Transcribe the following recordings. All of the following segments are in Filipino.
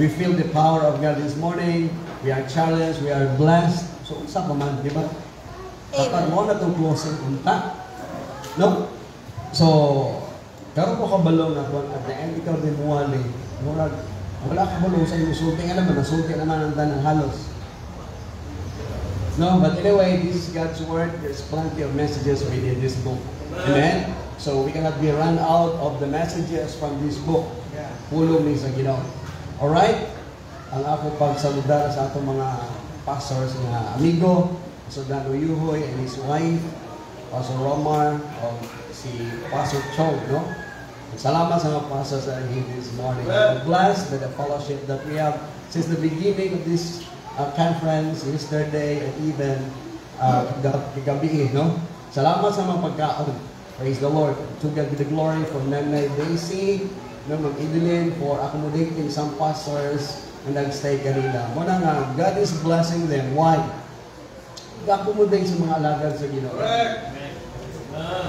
We feel the power of God this morning. We are challenged. We are blessed. So, unsa pa man, di ba? Kapag mo na itong closing unta. No? So, karon ko kabalo nga kung at the end ikaw din muwali. Murag, wala ka balong sa iyong sulti. Nga naman, nasulti naman ang tanang halos. No, but anyway, this is God's Word. There's plenty of messages within this book. Amen? So we cannot be run out of the messages from this book. Pulong ni sa Ginoo. Alright? Ang ako pagsaludar sa atong mga pastors na amigo, Pastor Dan Uyuhoy and his wife, Pastor Romar, si Pastor Chong, no? Salamat sa mga pastors that are here this morning. I'm blessed by the fellowship that we have since the beginning of this conference yesterday and even gabi, no? Salamat sa mga pagkaon. Praise the Lord. To God be the glory for Nanay Daisy, no, Ma'am Evelyn, for accommodating some pastors and nag-stay kanila. Muna nga, God is blessing them. Why? Accommodate sa mga alagad sa Ginoo.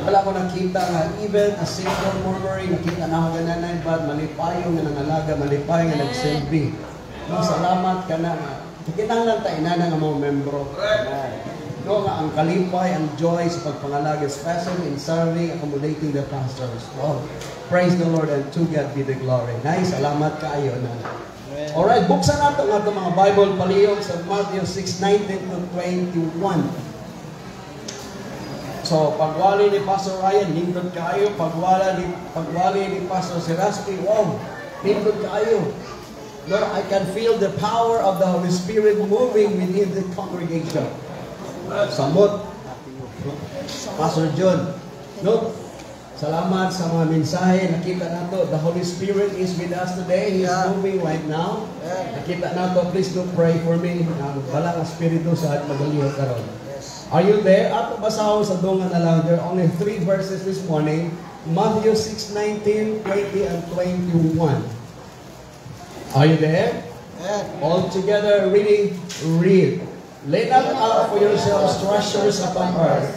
Wala ko nakita nga, even a simple murmuring, nakita na ako nga nanay, but malipayo nga nangalaga, malipayo nga nagsilbi. No, salamat ka na nga. Kinahanglan tayo na nga mga membro. No, nga ang kalipay, ang joy sa pagpangalaga, especially in serving, accommodating the pastors. Oh, praise the Lord and to God be the glory. Nice, salamat kaayo na. Alright, buksan natin nga itong mga Bible palihog sa Matthew 6:19 to 21. So, pagwali ni Pastor Ryan, nindot kaayo. Pagwali ni Pastor Seraski, wow, nindot kaayo. Lord, I can feel the power of the Holy Spirit moving within the congregation. Samot. Pastor John. No? Salamat sa mga mensahe. Nakita nato, the Holy Spirit is with us today. He is moving right now. Nakita nato, please do pray for me. Ang balang espiritu sa magaliho karon. Are you there? Ato basahon sa dungan na lang. There are only 3 verses this morning. Matthew 6:19, 20, and 21. Are you there? All together, reading, read. Lay not out for yourselves treasures upon earth,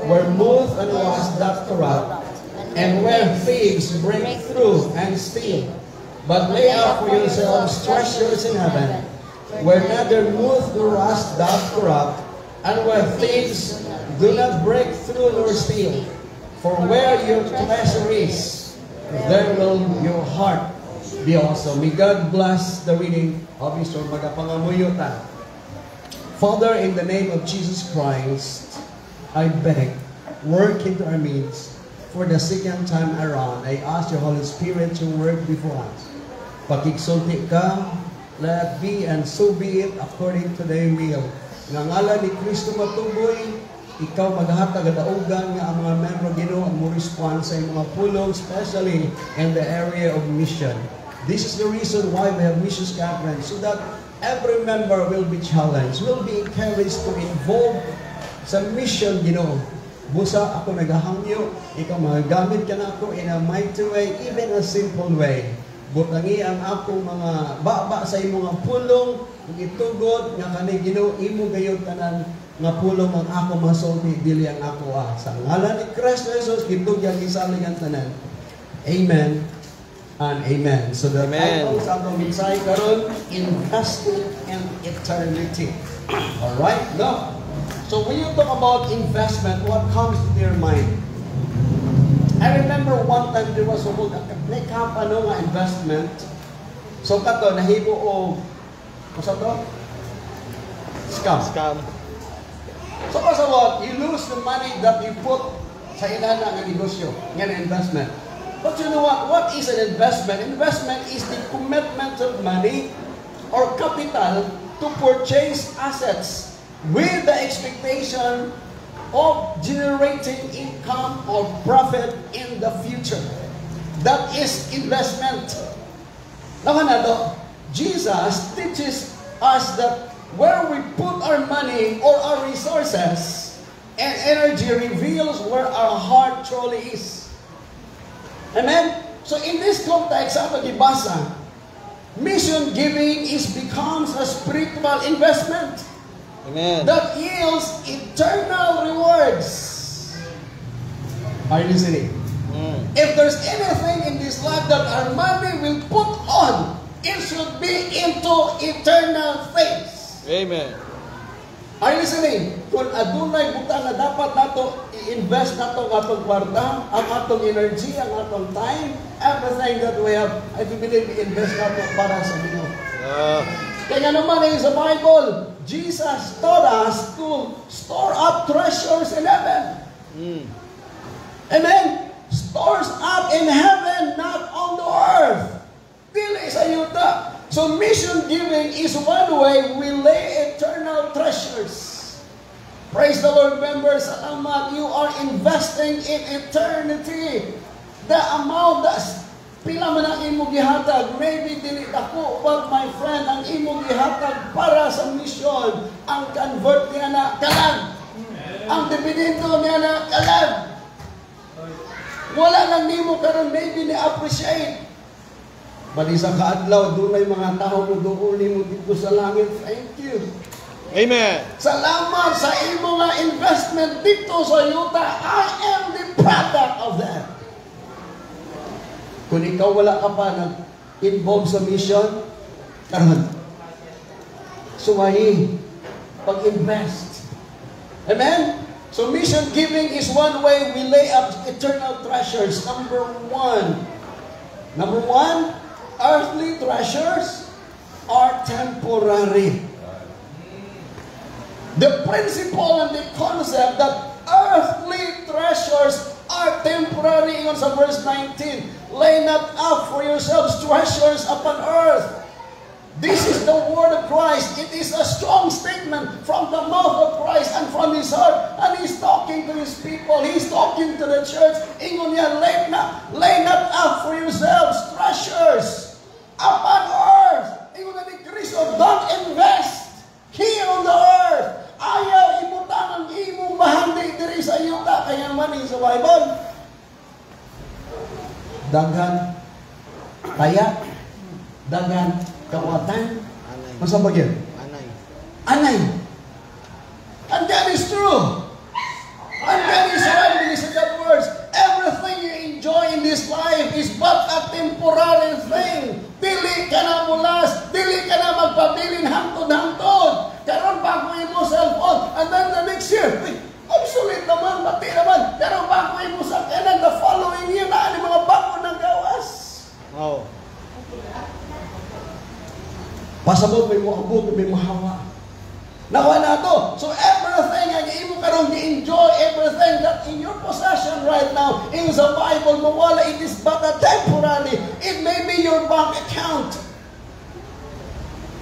where moth and rust doth corrupt, and where thieves break through and steal. But lay out for yourselves treasures in heaven, where neither moth nor rust doth corrupt, and where thieves do not break through nor steal. For where your treasure is, there will your heart be also. May God bless the reading of His Word. Magapangamuyutan. Father, in the name of Jesus Christ, I beg, work into our midst. For the second time around, I ask your Holy Spirit to work before us. Pakigsulti ka, let be and so be it according to thy will. Nga ngalan ni Kristo matuboy, ikaw maghatag daugan nga ang mga membro Ginoo ang mo respond sa mga pulong, especially in the area of mission. This is the reason why we have Missions Conference, so that every member will be challenged, will be encouraged to involve sa mission, Ginoo. Busa ako nagahangyo, ikaw magagamit ka na ako in a mighty way, even a simple way. Butangi ang akong mga baba sa imong mga pulong, itugod nga kani Ginoo imo gayud tanan nga pulong ang ako masulti dili ang ako sa ngalan ni Kristo Jesus gitugyan gisalig ang tanan. Amen. And amen. So the title sa atong mensahe karon, investing in eternity. All right? No. So when you talk about investment, what comes to your mind? I remember one time there was a investment. So kato nahibo og usa to? Scam. So also what? You lose the money that you put sa ilana nga negosyo, nga investment. But you know what? What is an investment? Investment is the commitment of money or capital to purchase assets with the expectation of generating income or profit in the future. That is investment. Now, Jesus teaches us that where we put our money or our resources and energy reveals where our heart truly is. Amen? So in this context, sa ato gibasa, mission giving becomes a spiritual investment. Amen. That yields eternal rewards. Are you listening? If there's anything in this life that our money will put on, it should be into eternal things. Amen. Are you listening? Kung adunay butang na dapat nato i-invest nato ang atong kwarta, ang atong energy, ang atong time, everything that we have, I do believe i-invest nato para sa Ginoo. Kaya naman sa Bible, Jesus taught us to store up treasures in heaven. Amen? Stores up in heaven, not on the earth. Dili sa yuta. So mission giving is one way we lay eternal treasures. Praise the Lord, members. Salamat. You are investing in eternity. The amount that pila man ang imong gihatag, maybe dili dako, but my friend, ang imong gihatag para sa mission, ang convert niya na kalag. Ang dividendo niya na kalag. Wala lang nimo karon maybe ni-appreciate. Bali sa kaadlaw, doon ay mga tao mo doon nimo dito sa langit. Thank you. Amen. Salamat sa imo nga investment dito sa yuta. I am the product of that. Kung ikaw wala ka pa nag-involve sa mission, karon suwahi pag-invest. Amen? So mission giving is one way we lay up eternal treasures. Number one, earthly treasures are temporary. The principle and the concept that earthly treasures are temporary, ingon sa verse 19, lay not up for yourselves treasures upon earth. This is the word of Christ. It is a strong statement from the mouth of Christ and from His heart. And He's talking to His people. He's talking to the church. Ingon niya, lay not up for yourselves treasures upon earth. Ingon na ni Kristo, don't invest here on the earth. Ayaw ibutan ang imong bahandi diri sa yuta. Kaya man sa Bible, daghan kaya, daghan kawatan. Masa bagyan? Anay. And that is true. And that is right. Listen to that words. Everything you enjoy in this life is but a temporary thing. Dili ka na mulas. Dili ka na magpabilin hangtod-hangtod. Karon baguhin mo cellphone. And then the next year, obsolete naman, bati naman. Karon baguhin mo sa kanan. The following year, na mga bago ng gawas. Oh. Pasabot, may muhabot, may mahawa. Nakuha na ito. So everything ang imo karong gi-enjoy, everything that in your possession right now, in the Bible, mawala, it is but a temporary. It may be your bank account.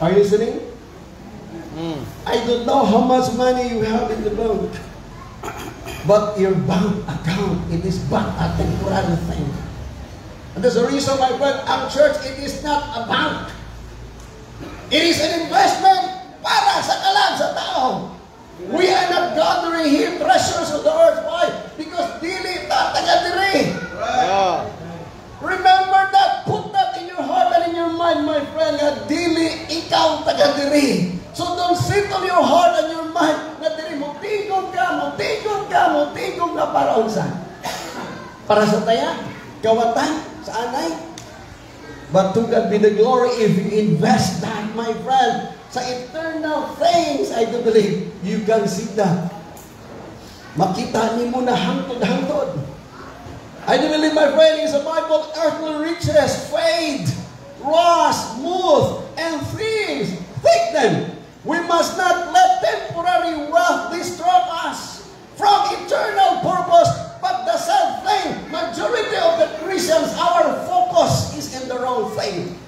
Are you listening? I don't know how much money you have in the bank. But your bank account, it is but a temporary thing. And there's a reason, my friend, our church, it is not a bank. It is an investment para sa kalag sa tao. We are not gathering here treasures of the earth. Why? Because dili ta taga diri. Remember that. Put that in your heart and in your mind, my friend, na dili ikaw taga diri. So don't sit on your heart and your mind na diri mo tigong ka para unsa? Para sa taya, kawatan, sa anay. But to God be the glory if you invest that, my friend, sa eternal things. I do believe you can see that. Makita ni mo na hangtod-hangtod. I do believe, my friend, in the Bible, earthly riches fade, rust, moth, and thieves take them. We must not let temporary wealth distract us from eternal purpose. But the sad thing, majority of the Christians, our focus is in the wrong thing.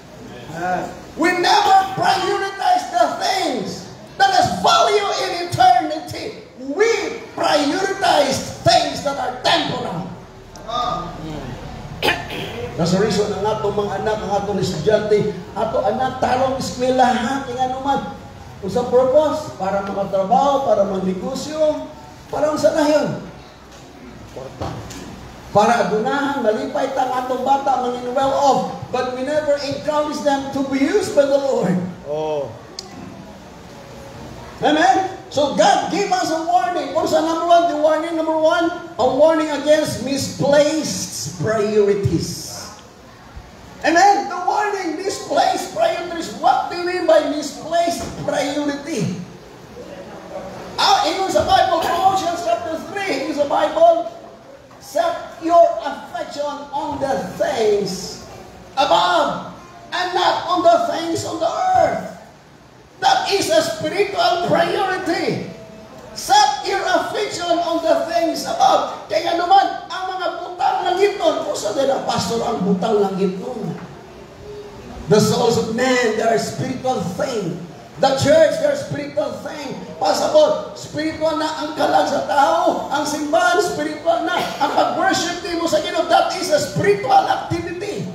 We never prioritize the things that has value in eternity. We prioritize things that are temporal. That's the reason ang atong mga anak, ang atong estudyante, ato anak, tarong eskwelahan, kaya naman. Kung sa purpose, para makatrabaho, para magnegosyo, para sa nayon. Para adunahan, malipay tang atong bata, mangin well off. But we never encourage them to be used by the Lord. Oh. Amen? So God gave us a warning. What is the number one? The warning number one, a warning against misplaced priorities. Amen? The warning, misplaced priorities. things above and not on the things on the earth. That is a spiritual priority. Set your affection on the things above. Kaya naman, ang mga butang langit nun, kung sa nila, pastor, ang butang langit nun. The souls of man, they are spiritual thing. The church, they are spiritual thing. Pasabot, spiritual na ang kalag sa tao. Ang simbahan, spiritual na. Ang pag-worship din mo sa Ginoo, that is a spiritual activity.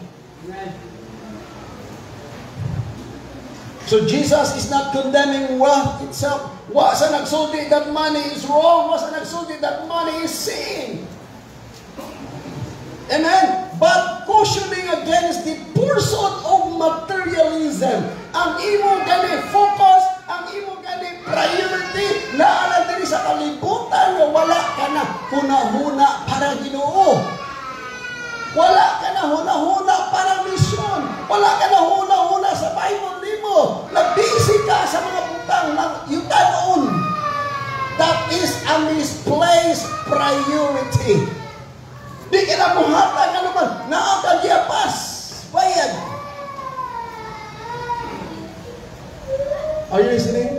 So Jesus is not condemning wealth itself. Wa sa nagsulti that money is wrong. Wa sa nagsulti that money is sin. Amen? But cautioning against the pursuit of materialism. Ang imo gani focus, ang imo gani priority, naalang din sa kalibutan nga wala ka na huna-huna para Ginoo. Wala ka na huna-huna para mission. Wala ka na huna-huna sa Bible nimo. Nag-busy ka sa mga butang ng yukanon. That is a misplaced priority. Di ka na buhata ka naman. Naakagyapas. Bayad. Are you listening?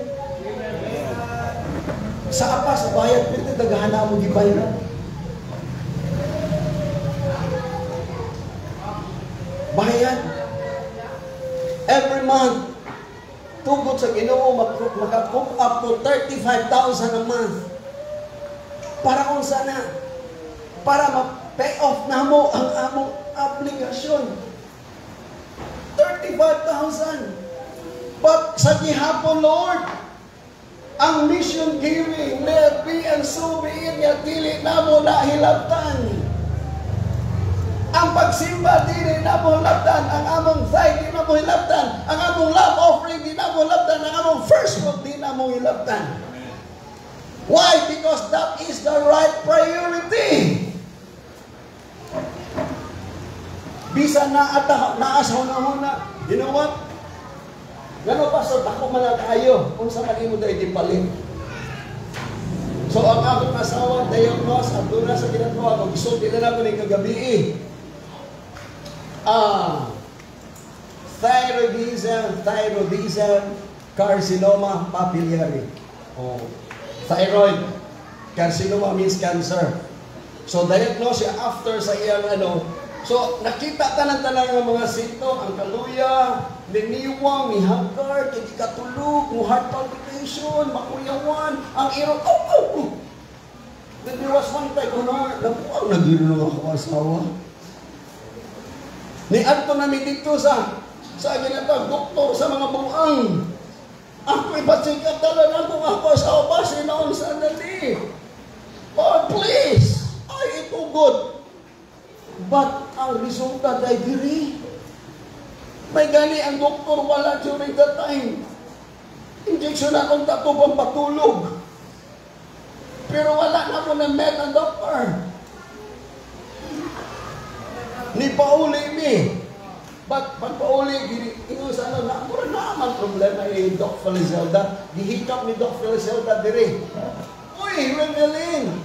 Sa apas, bayad. Pwede dagahana mo di bayad. Bayad. Every month, tugod sa Ginoo, makakook up to 35,000 a month. Para kung sana, para ma-pay off na mo ang among obligasyon. 35,000. But sa gihapon, Lord, ang mission giving, let be and so be it, nga dili na mo nahilabtan. Ang pagsimba, di na mo hilabtan. Ang among tithe, di na mo hilabtan. Ang among love offering, di na mo hilabtan. Ang among first fruit, di na mo hilabtan. Why? Because that is the right priority. Bisa na naasaw na huna. You know what? Gano pa sa tako man kayo kung sa kanimo dahil ipalit. So ang akong asawa, diagnose, at doon na sa ginagawa, mag-isulti na naman yung kagabi thyroidism, carcinoma papillary. Thyroid, carcinoma means cancer. So diagnose siya after sa iyang so nakita tanan-tanan ng mga sintom, ang kaluya, niniwang, mihagkar, hindi katulog, heart palpitation, makuyawan, ang irong, Then there was one time, nabuang nagiro ako asawa. Ni adto namin dito sa ginatawag doktor sa mga buang. Ako ipacheck up talaga kung ako asawa ba sinaon sa dali. Oh, please! Ay, ito good. But ang resulta dahil diri, may gani ang doktor wala during that time. Injection akong tato pang patulog. Pero wala na po na met ang doktor. Ni pauli mi. But pag pauli, ino sa na mura na man problema ni Doc Felizelda. Gihikap ni Doc Felizelda diri. Uy, Renalyn!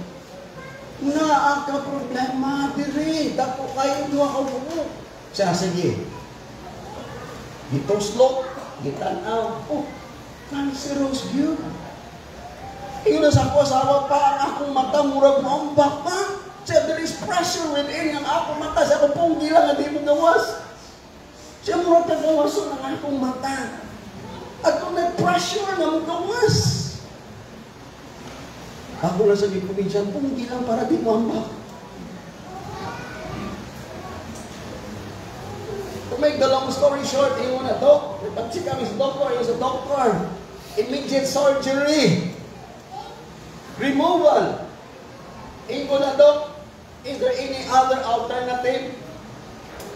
Naa ka problema diri. Dako kayo duha ka buo. Siya, sige. Gitoslok, gitanaw. Cancerous yun. Ino sa ko asawa pa ang akong mata murag maumbak pa. Siya, there is pressure within ang akong mata. Siya, kung punggi lang, hindi mo gawas. Siya, murag kagawaso ng akong mata. At kung may pressure na mo gawas. Ako lang sa gikuminsan, punggi lang para di mo ambak. To make the long story short, yung una, pag-check kami sa doctor, immediate surgery, removal. Ingo na, Doc, is there any other alternative?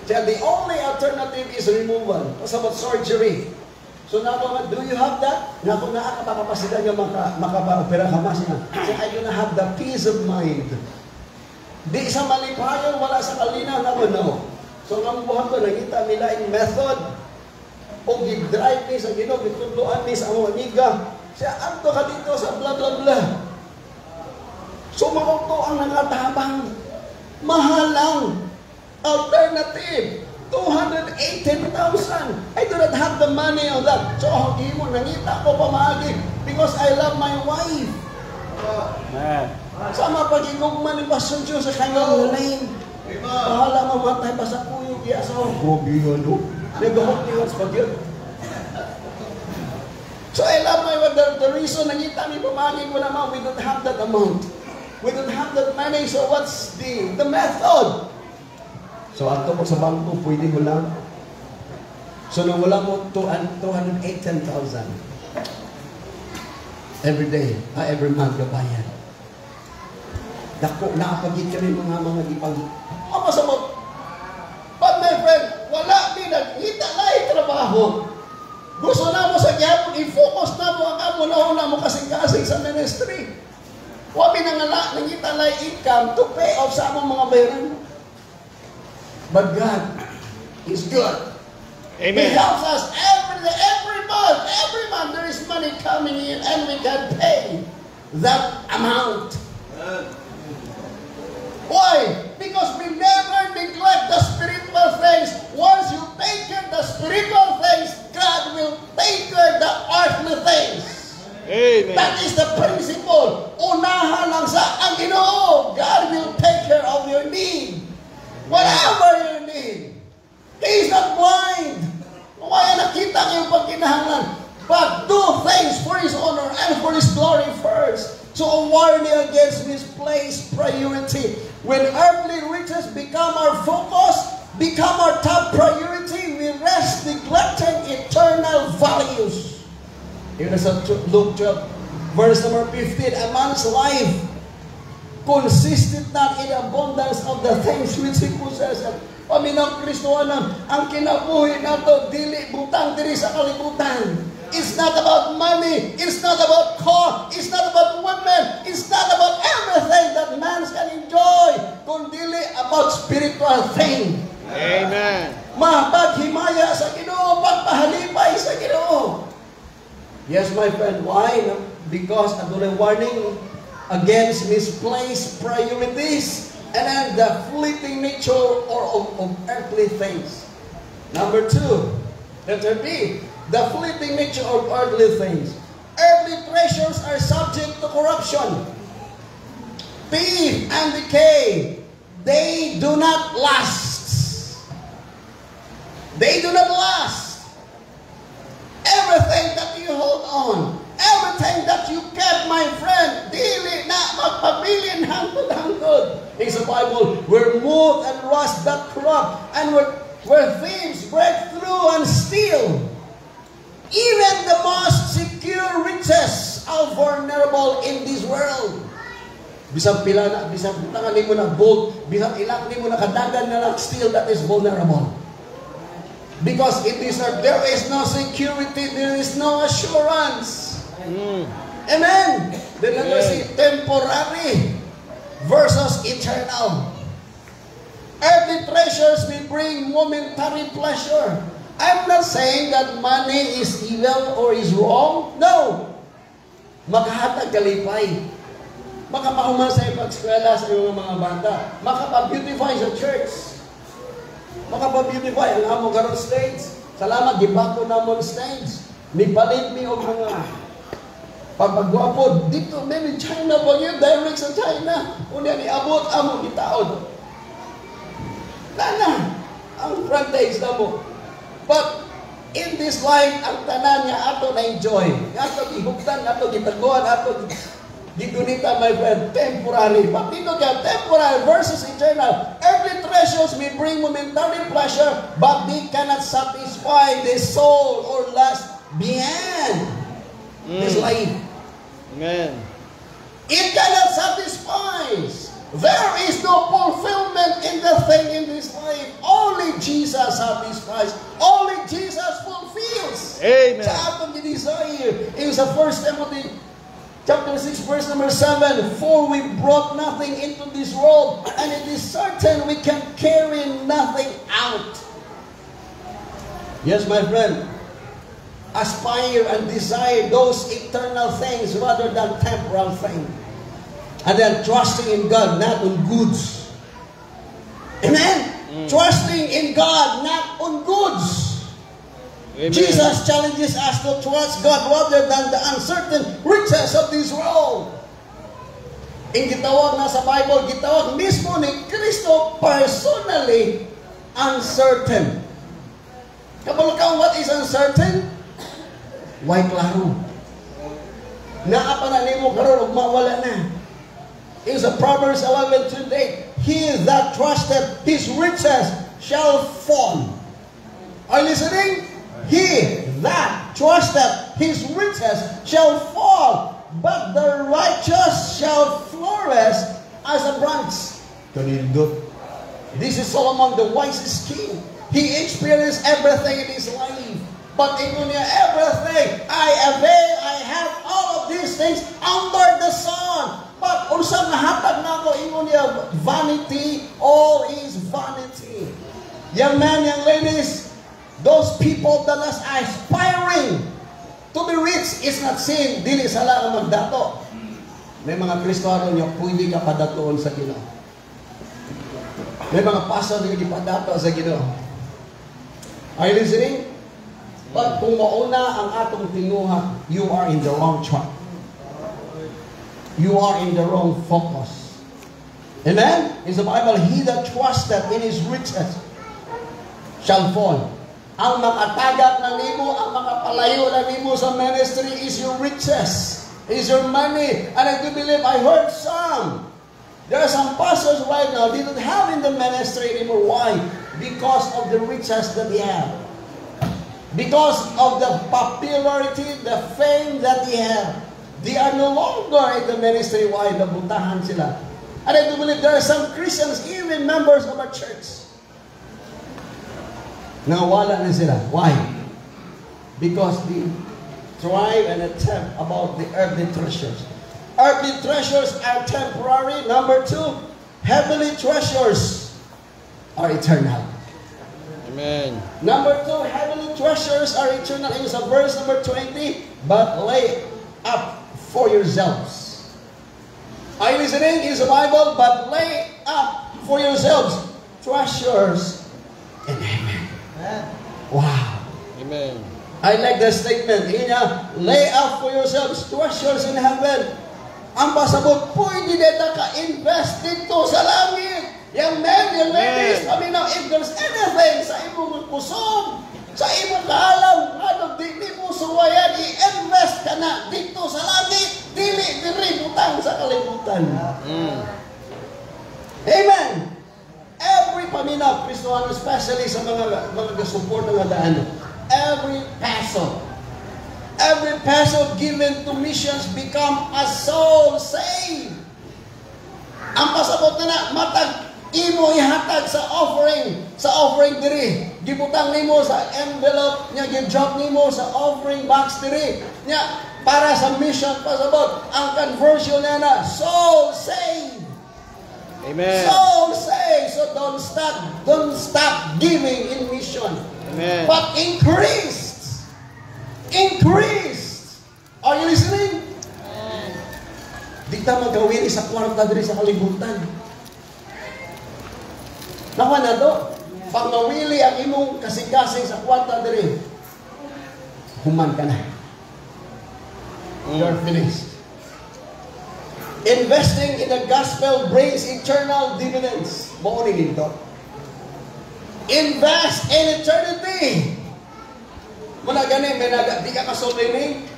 The only alternative is removal. What's about surgery? So do you have that? Naku na kapapasidan yung makapaopera ka mas na. So I do not have the peace of mind. Di sa malipayon, wala sa kalinaw. Naku, no. So ang buhat ko, nakita nila in method o gig-drive ni sa Ginoo, gitudloan ni sa among amiga. Siya, anto ka dito sa blah blah blah. So, mauto ang nangatabang. Mahal lang. Alternative, 218,000. I do not have the money on that. So, hindi mo, nangita ko pamagi because I love my wife. Amen. Sama pagigugman ni Pastor Joe sa kanyang lane. Bahala mamatay pa sa kuyog. Yes, oh. Gobi yun, no? Nagahok niyo sa pag So, I love my wife. The reason nangita ni pamagi ko naman, we don't have that amount. We don't have that money. So, what's the method? So, ato ko sa bangko, pwede mo lang. So, nung wala mo 218,000 every day, every month, kabayan. Dako, nakapagit kami mga gipang. Ama sa mo. But my friend, wala din nagkita na trabaho. Gusto na mo sa gyapon, i-focus na mo ang amo na mo kasing-kasing sa ministry. Wami nangala, nangita na income to pay off sa among mga bayaran. But God is good. Amen. He helps us every month. Every month there is money coming in and we can pay that amount. Why? Because we never neglect the spiritual things. Once you take care of the spiritual things, God will take care of the earthly things. Amen. That is the principle. Unahan lang sa ang Ginoo. God will take care of your need. Whatever you need. He is not blind. Kaya nakita niyo pag kinahanglan. But do things for His honor and for His glory first. So a warning against misplaced priority. When earthly riches become our focus, become our top priority, we rest neglecting eternal values. Here is Luke 12, verse number 15. A man's life consisted not in abundance of the things which he possesses. Paminang Kristohanan, ang kinabuhi nato dili butang diri sa kalibutan. It's not about money. It's not about car. It's not about women. It's not about everything that man can enjoy. Kundi about spiritual thing. Amen. Mapaghimaya sa Ginoo, pagpahalipay sa Ginoo. Yes, my friend. Why? Because adunay warning against misplaced priorities and then the fleeting nature of earthly things. Number 2, letter B, the fleeting nature of earthly things. Earthly treasures are subject to corruption, thief, and decay. They do not last. They do not last. Everything that you hold on, everything that you kept, my friend, dili na magpabilin hangtod-hangtod. In the Bible, where moth and rust that corrupt, and where thieves break through and steal. Even the most secure riches are vulnerable in this world. Bisang pila na, bisang tangan mo na bolt, bisang ilak mo na kadagan na lang, still that is vulnerable. Because in this earth, there is no security, there is no assurance. Amen. Then let us see, temporary versus eternal. Earthly treasures will bring momentary pleasure. I'm not saying that money is evil or is wrong. No. Makahatag kalipay. Makapahuman sa ipag-eskwela sa iyong mga banda. Makapag-beautify sa church. Makapag-beautify ang among karon stage. Salamat, gibako na mo stage. Nipalit mi og mga pagpagwapod. Dito, maybe China po yun, direct sa China. Unya ni abot among gitaod. Nana, ang frontage na mo. But in this life, ang tanan niya ato na-enjoy. Ato gihugtan, ato gitaguan, ato gigunita, my friend, temporary. But dito kaya, temporary versus eternal. Earthly treasures may bring momentary pleasure, but they cannot satisfy the soul or last beyond this life. Amen. It cannot satisfy. There is no fulfillment in the thing in this life. Only Jesus satisfies. Only Jesus fulfills. Amen. Sa atong desire. In sa 1 Timothy chapter 6 verse number 7, for we brought nothing into this world, and it is certain we can carry nothing out. Yes, my friend. Aspire and desire those eternal things rather than temporal things. And then trusting in God, not on goods. Amen? Trusting in God, not on goods. Amen. Jesus challenges us to trust God rather than the uncertain riches of this world. Ang gitawag na sa Bible, gitawag mismo ni Kristo personally uncertain. Kabalo ka, what is uncertain? Why klaro? Naapa na nimo karon ug mawala na. Is a Proverbs 11:28. He that trusteth his riches shall fall. Are you listening? He that trusteth his riches shall fall, but the righteous shall flourish as a branch. Kanindot. This is Solomon, the wisest king. He experienced everything in his life. But ito niya, everything I have all of these things under the sun. But unsang nahatag na ako, ito niya, vanity, all is vanity. Young men, young ladies, those people that are aspiring to be rich is not sin, dili sa lang magdato. May mga Kristiyano niya, pwede ka padatoon sa Ginoo. May mga pastor niya padato sa Ginoo. Are you listening? But kung mauna ang atong tinguha, you are in the wrong track. You are in the wrong focus. Amen? In the Bible, he that trusted in his riches shall fall. Ang makatagap na nimo, ang makapalayo na nimo sa ministry is your riches, is your money. And I do believe I heard some. There are some pastors right now, they don't have in the ministry anymore. Why? Because of the riches that they have. Because of the popularity, the fame that they have. They are no longer in the ministry. Why? Nabutahan sila. And I do believe there are some Christians, even members of our church, nawala na sila. Why? Because they thrive and attempt about the earthly treasures. Earthly treasures are temporary. Number 2, heavenly treasures are eternal. Amen. Number 2, heavenly treasures are eternal. In verse number 20, but lay up for yourselves. Are you listening? In the Bible, but lay up for yourselves treasures in heaven. Wow. Amen. I like the statement. Lay up for yourselves treasures in heaven. Ang pasabot, pwede dito ka-invest dito sa langit. Young men, young ladies, I mean now, if there's anything sa imong kusog, sa imong kaalam, dili mo suwayan, i-invest ka na dito sa langit, dili butang sa kalibutan. Amen. Every paminaw, Kristiyano, especially sa mga support ng daan, every peso given to missions become a soul saved. Ang pasabot na matag imo ihatag sa offering diri. Gibutang nimo sa envelope nya, gi-drop nimo sa offering box diri. Nya para sa mission pasabot. Ang conversion na soul saved. Amen. Soul saved. So don't stop giving in mission. Amen. But increase. Are you listening? Di ta magawin sa kwarta diri sa kalibutan. Nawa na do. Pag mawili ang imong kasing-kasing sa kwarta diri, human ka na. You're finished. Investing in the gospel brings eternal dividends. Maunin dito. Invest in eternity. Muna gani, di ka kasulwining.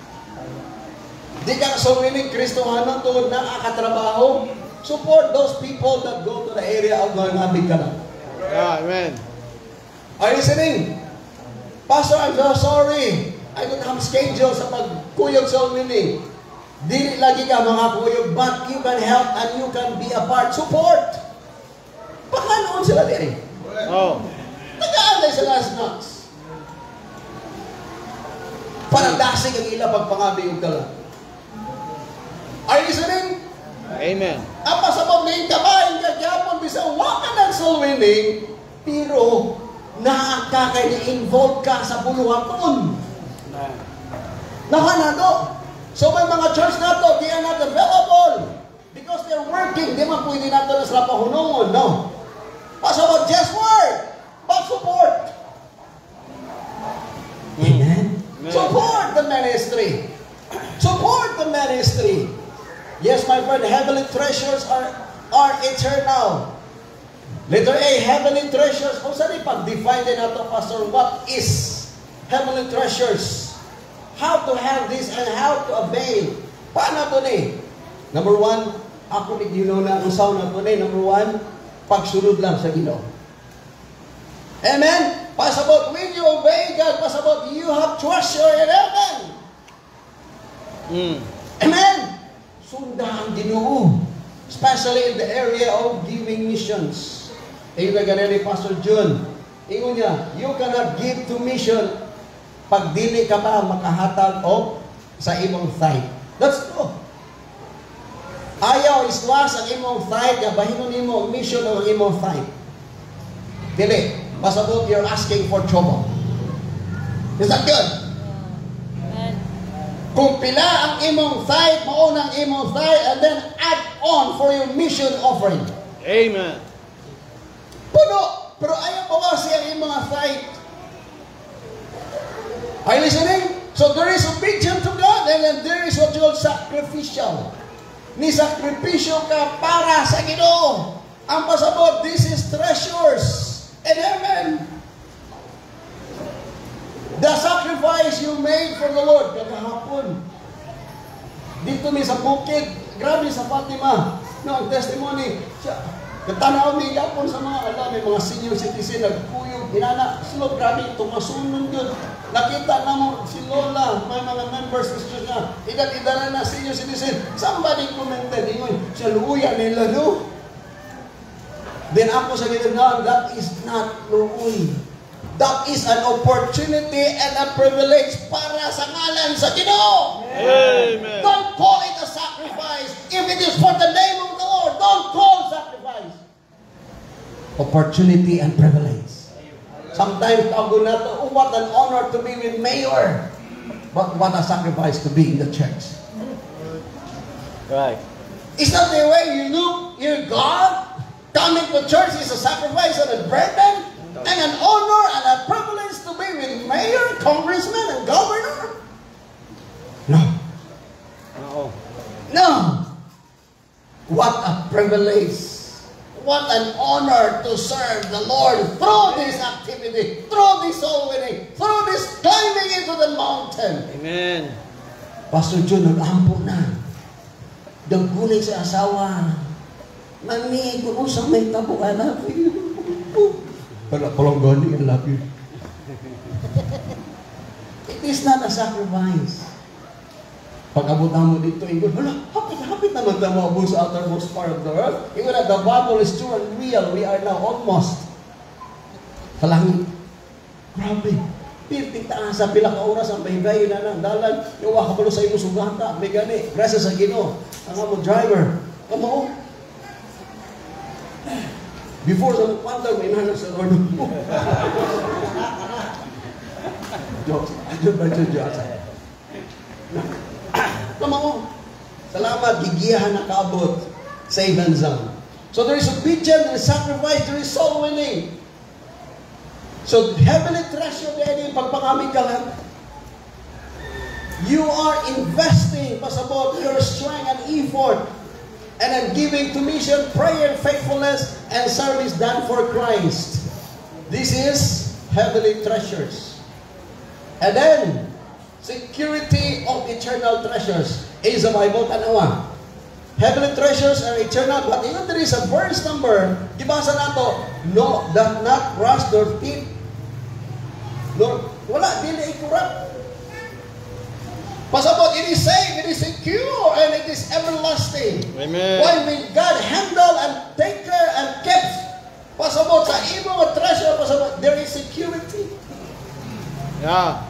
Di ka kasulwining Kristohano tulad na akatrabaho. Support those people that go to the area of Nornabig ka na. Yeah, amen. Are you listening? Pastor, I'm so sorry. I don't have schedule sa pagkuyog sa winning. Dili lagi ka mga kuyog, but you can help and you can be a part. Support! Pakanoon sila din. Oh. Tagaan sa last knocks. Parang dasig ang ila pagpangabi yung kala. Are you listening? Amen. Ang pasabog na yung kabahin kagyapon bisang waka ng soul winning, pero nakakakay na-involve ka sa buluhaton. Nakanado. So may mga church na to, di are not available because they're working. Di man pwede na to na sila pahunungon, no? Pasabot, just word, but support. Amen? Support the ministry. Support the ministry. Yes, my friend, heavenly treasures are eternal. Letter A, heavenly treasures. Kung saan ipag-define din nato, Pastor, what is heavenly treasures? How to have this and how to avail. Paano ito ni? Number one, ako ni Ginoo na usaw na ito ni. Number one, pagsunod lang sa Ginoo. Amen? Pasabot, when you obey God, pasabot, you have treasure in heaven. Amen? Sunda ang Ginoo. Especially in the area of giving missions. Ayun na ganun ni Pastor Jun. Ingon niya, you cannot give to mission pag dili ka pa makahatag o sa imong tithe. That's true. Ayaw iswas ang imong tithe, bahinon nimo mission o ang imong tithe. Dili. Pasabot, you're asking for trouble. Is that good? Amen. Kung pila ang imong tithe, maunang imong tithe, and then add on for your mission offering. Amen. Puno, pero ayaw bawasi ang imong tithe. Are you listening? So there is obedience to God, and then there is what you call sacrificial. Ni sakripisyo ka para sa Ginoo. Ang pasabot, this is treasures. And amen. The sacrifice you made for the Lord kagahapon. Dito mi sa bukid, grabe sa Fatima. No, ang testimony, katanaw mi gapon sa mga may mga senior citizen nagkuyog, inana, silo grabe tumasunod yun. Nakita na mo si Lola, may mga members sa church na, edad-edad na senior citizen. Somebody commented, ingon, siya luya nila, no? Then ako sa ginagawa, that is not luoy. That is an opportunity and a privilege para sa ngalan sa Ginoo. Amen. Don't call it a sacrifice. If it is for the name of the Lord, don't call sacrifice. Opportunity and privilege. Sometimes tago na to, oh, what an honor to be with Mayor. But what a sacrifice to be in the church. Right. Is that the way you look your God? Coming to church is a sacrifice and a burden and an honor and a privilege to be with mayor, congressman, and governor? No. Oo. No. What a privilege. What an honor to serve the Lord through this activity, through this soul winning, through this climbing into the mountain. Amen. Pastor John, nag-ampo na. Dagulay sa asawa. Mami, kung usang may tabo, I love you. Pero palang gani, I love you. It is not a sacrifice. Pag-abutan mo dito, ingon, hala, hapit naman na mo sa outermost part of the earth. Ingon na, the Bible is true and real. We are now almost sa langit. Grabe. Pirting taan sa pila ka oras ang bahigayon na ng dalan. Iwa ka pala sa imo sugata. May gani. Gracias sa Ginoo. Ang amo driver. Kamo. Before sa mukwandag, may nahanap sa Lord. Jokes. Adyo ba dyan jokes? Kamo. Salamat. Gigiyahan na kaabot. Save and sound. So there is obedience, there is sacrifice, there is soul winning. So heavenly treasure din yung pagpangamit ka lang. You are investing pasabot your strength and effort and then giving to mission, prayer, faithfulness, and service done for Christ. This is heavenly treasures. And then, security of eternal treasures. Is the Bible tanawa. Heavenly treasures are eternal, but even there is a verse number, gibasa nato, no, that not rust nor thief. Lord, wala, dili i-corrupt. Pasabot, it is safe, it is secure, and it is everlasting. Amen. Why will God handle and take care and keep? Pasabot, sa imong treasure, pasabot, there is security. Yeah.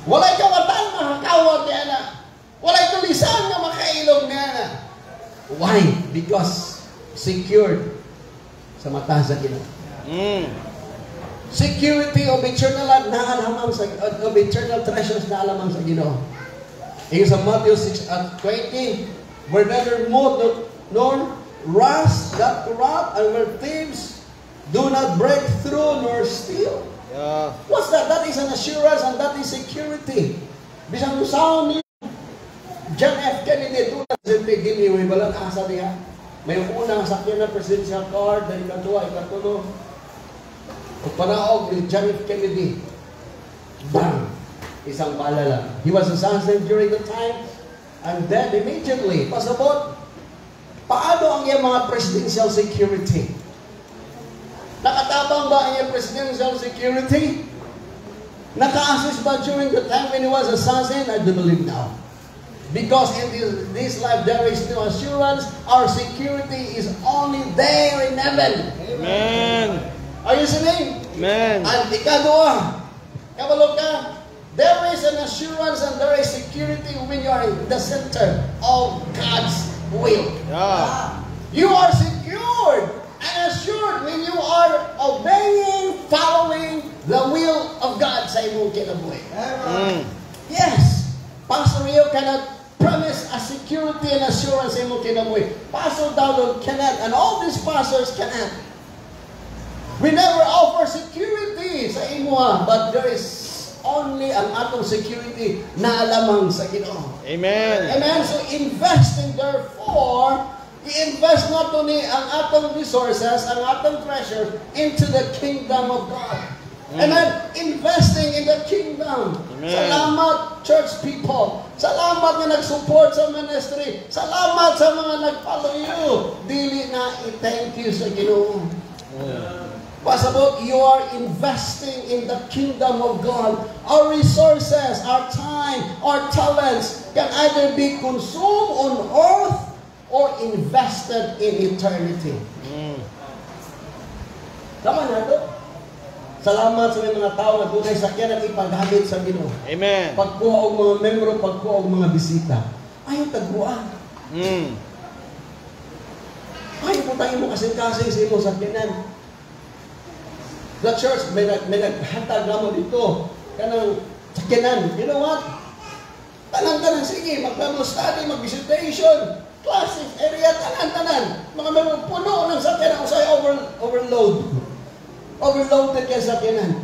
Walay kawatan makakawat niya na. Walay tulisan nga makailong niya na. Why? Because secured sa mata sa Ginoo. Security of eternal naalamang sa of eternal treasures naalamang sa Ginoo. In sa Matthew 6:20, where neither moth nor rust that corrupt, and where thieves Do not break through nor steal. Yeah. What's that? That is an assurance and that is security. Bisang usaw ni John F. Kennedy, do not simply giliwi, walang asa niya. May unang sakyan na presidential card, dahil ikatuwa, ikatulo. O panaog ni John F. Kennedy, bang! Isang bala lang. He was assassinated during the time and dead immediately. Pasabot, paano ang iyang mga presidential security? Nakatabang ba ang iyang presidential security? Naka-assist ba during the time when he was assassinated? I do believe now. Because in this life there is no assurance. Our security is only there in heaven. Amen. Are you listening? Amen. And ikaduha, kabalo ka, there is an assurance and there is security when you are in the center of God's will. Yeah. You are secured and assured when you are obeying, following the will of God sa imong kinabuhi. Yes. Pastor Rio cannot promise a security and assurance sa imong kinabuhi. Pastor Dowdon cannot, and all these pastors cannot. We never offer security sa imuha, but there is only ang atong security na alamang sa Ginoo. Amen. Amen. So investing therefore, i-invest not only ang atong resources, ang atong treasure into the kingdom of God. Amen. Investing in the kingdom. Amen. Salamat, church people. Salamat na nag-support sa ministry. Salamat sa mga nag-follow you. Dili na i-thank you sa Ginoo. Pasabot, you are investing in the kingdom of God. Our resources, our time, our talents can either be consumed on earth or invested in eternity. Tama na ito? Salamat sa mga tao na dunay sakyan at ipaghamit sa Ginoo. Amen. Pagkuha og mga membro, pagkuha og mga bisita. Ayaw tagbuan. Ayaw po tayo mo kasing-kasing sa imong sakyanan. The church, may naghatag na mo dito. Kanang sakyanan. You know what? Tanan-tanan, sige, mag-Bible study, mag-visitation, classes, area, tanan-tanan. Mga membro, puno ng sakyanan kung sa'yo overload. Overloaded kayo sa sakyanan.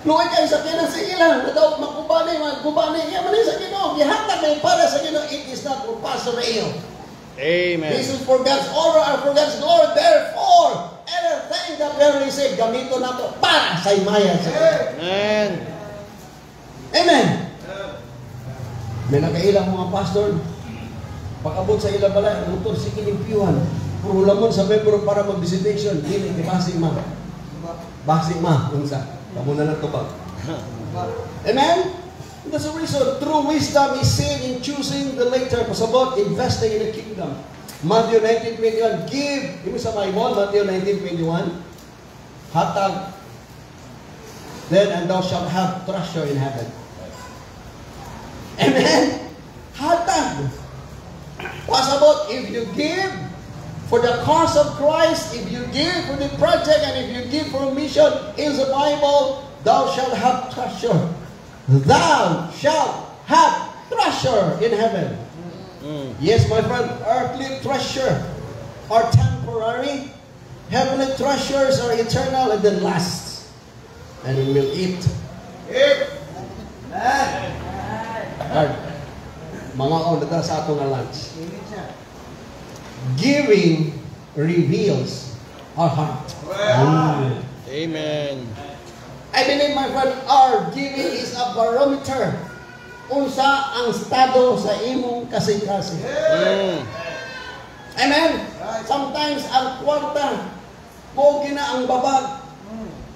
Luwag kayo sa sakyanan, sige lang. Daw magkubani, yan man sa Ginoo. Ihatag na yung para sa Ginoo. It is not for Pastor Rio. Amen. This is for God's honor and for God's glory. Therefore, everything that we receive, gamito na ito para sa imayan sa Ginoo. Amen. Amen. May nakailang mga pastor, pag-abot sa ilang balay, ang motor, sige limpiyuhan. Puro lamon sa membro para mag-visitation. Dili, di basing ma. Basing ma, unsa. Kamu na lang tubag. Amen? That's the reason. True wisdom is seen in choosing the later. Pasabot, investing in the kingdom. Matthew 19:21. Give. Ibig sa Bible, Matthew 19:21. Hatag. Then, and thou shalt have treasure in heaven. Amen? Hatag. Pasabot, if you give for the cause of Christ, if you give for the project, and if you give for a mission, in the Bible, thou shalt have treasure. Thou shalt have treasure in heaven. Yes, my friend, earthly treasure are temporary. Heavenly treasures are eternal and then last. And we will eat. Mga on sa atong lunch. Giving reveals our heart. Amen. I believe, my friend, our giving is a barometer. Unsa ang estado sa imong kasing-kasing. Amen? Sometimes, ang kwarta, pogi na ang babag.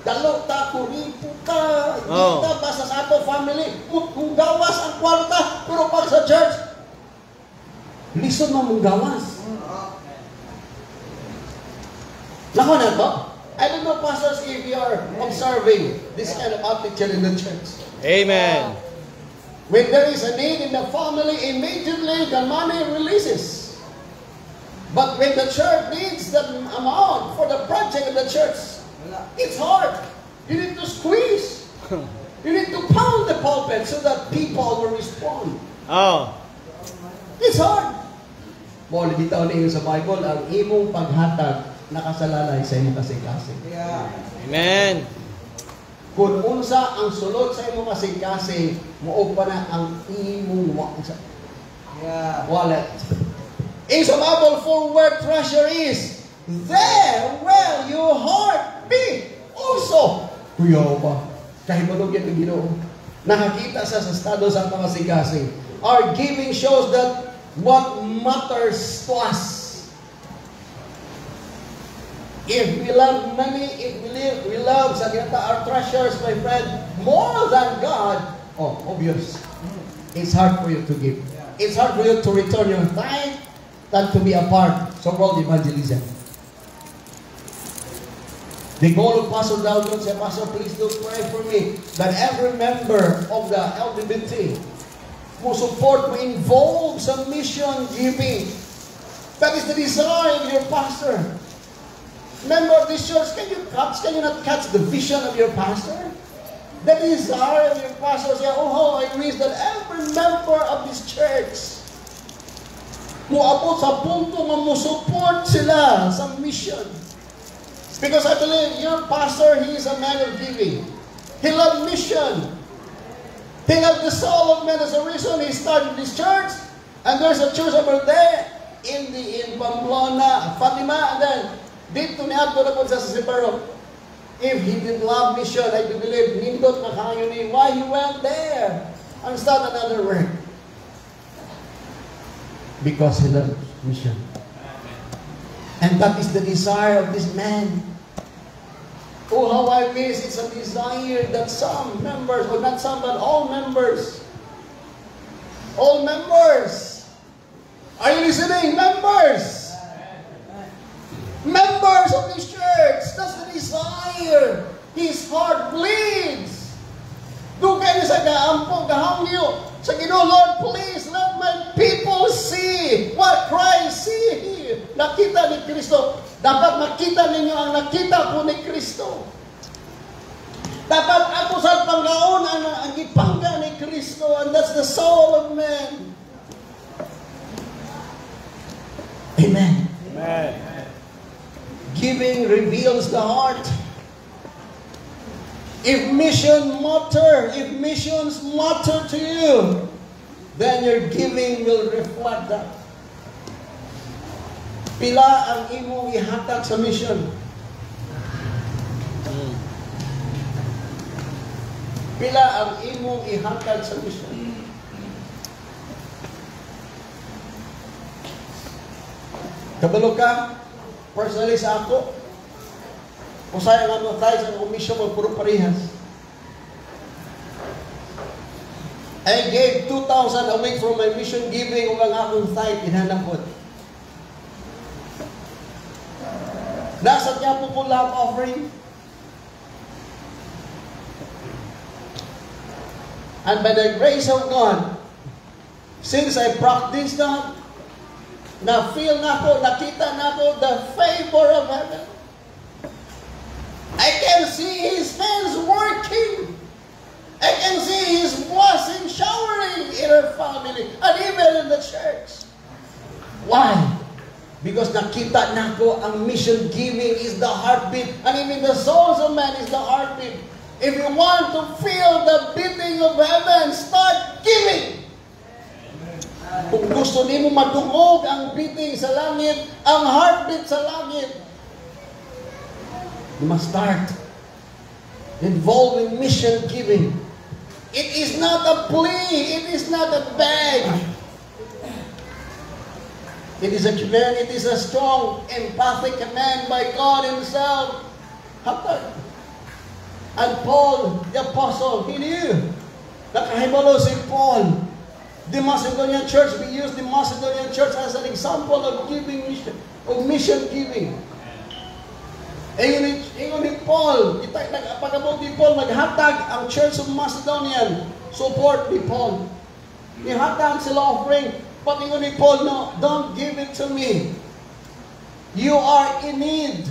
Dalo ta, kuripo ta, kita, basta sa ato family. Kung gawas ang kwarta, pero pag sa church, listen mo mong gawas. Nako na to? I don't know, pastors, if you are observing this kind of attitude in the church. Amen. When there is a need in the family, immediately the money releases. But when the church needs the amount for the project of the church, it's hard. You need to squeeze. You need to pound the pulpit so that people will respond. Oh. It's hard. Mo, bitaw ninyo sa Bible, ang imong paghatag nakasalalay sa imong kasing-kasing. Amen. Kung unsa ang sulod sa imong kasing-kasing, mao pa na ang imong wallet. In sa Bible, for where treasure is, there will your heart be also. Kuya ba? Kahibalog yan ng Ginoo. Nakakita sa estado sa kasing-kasing. Our giving shows that what matters to us. If we love money, if we love our treasures, my friend, more than God, obvious. It's hard for you to give. It's hard for you to return your time than to be a part of world evangelism. The goal of Pastor Dalton said, Pastor, please do pray for me that every member of the LGBT who support, who involve some mission giving. That is the desire of your pastor. Member of this church, can you not catch the vision of your pastor? The desire of your pastor, say, how I wish that every member of this church muabot sa punto nga mo-support sila sa mission. Because I believe your pastor, he is a man of giving. He loves mission. He loves the soul of men. As a reason, he started this church. And there's a church over there in Pamplona, Fatima, and then dito niya na po sa Sibaro. If he didn't love mission, I do believe, nindot na kayo ni why he went there and start another work. Because he loves mission. And that is the desire of this man. Oh, how I wish it's a desire that some members, or not some, but all members, are you listening? Members of this church, that's the desire. His heart bleeds. Dugay sa gaampong, gahangyo. Sa Ginoo, Lord, please let my people see what Christ see here. Nakita ni Kristo. Dapat makita ninyo ang nakita po ni Kristo. Dapat ako sa panggaon ang ipangga ni Kristo, and that's the soul of man. Amen. Amen. Giving reveals the heart. If missions matter to you, then your giving will reflect that. Pila ang imong ihatag sa mission? Pila ang imong ihatag sa mission? Kabalo ka? Personally sa ako, usay ang ano tayo sa mission mo, puro parehas. I gave 2,000 a week from my mission giving ug ang akong tithe inhanapod. Nasa tiya po love offering. And by the grace of God, since I practiced that, na-feel na ko, nakita na ko the favor of heaven. I can see His hands working. I can see His blessing showering in our family and even in the church. Why? Because nakita na ko ang mission giving is the heartbeat, and even the souls of man is the heartbeat. If you want to feel the beating of heaven, start giving. Kung gusto nimo madungog ang beating sa langit, ang heartbeat sa langit, you must start involving mission giving. It is not a plea, it is not a beg. It is a command, it is a strong, empathic command by God Himself. And Paul, the apostle, he knew. Nakahibalo si Paul. The Macedonian church, we use the Macedonian church as an example of giving mission, of mission giving. Ingon ni Paul, pagkabot ni Paul, naghatag ang Church of Macedonian, support ni Paul. Nihatag sila offering, but ingon ni Paul, no, don't give it to me. You are in need.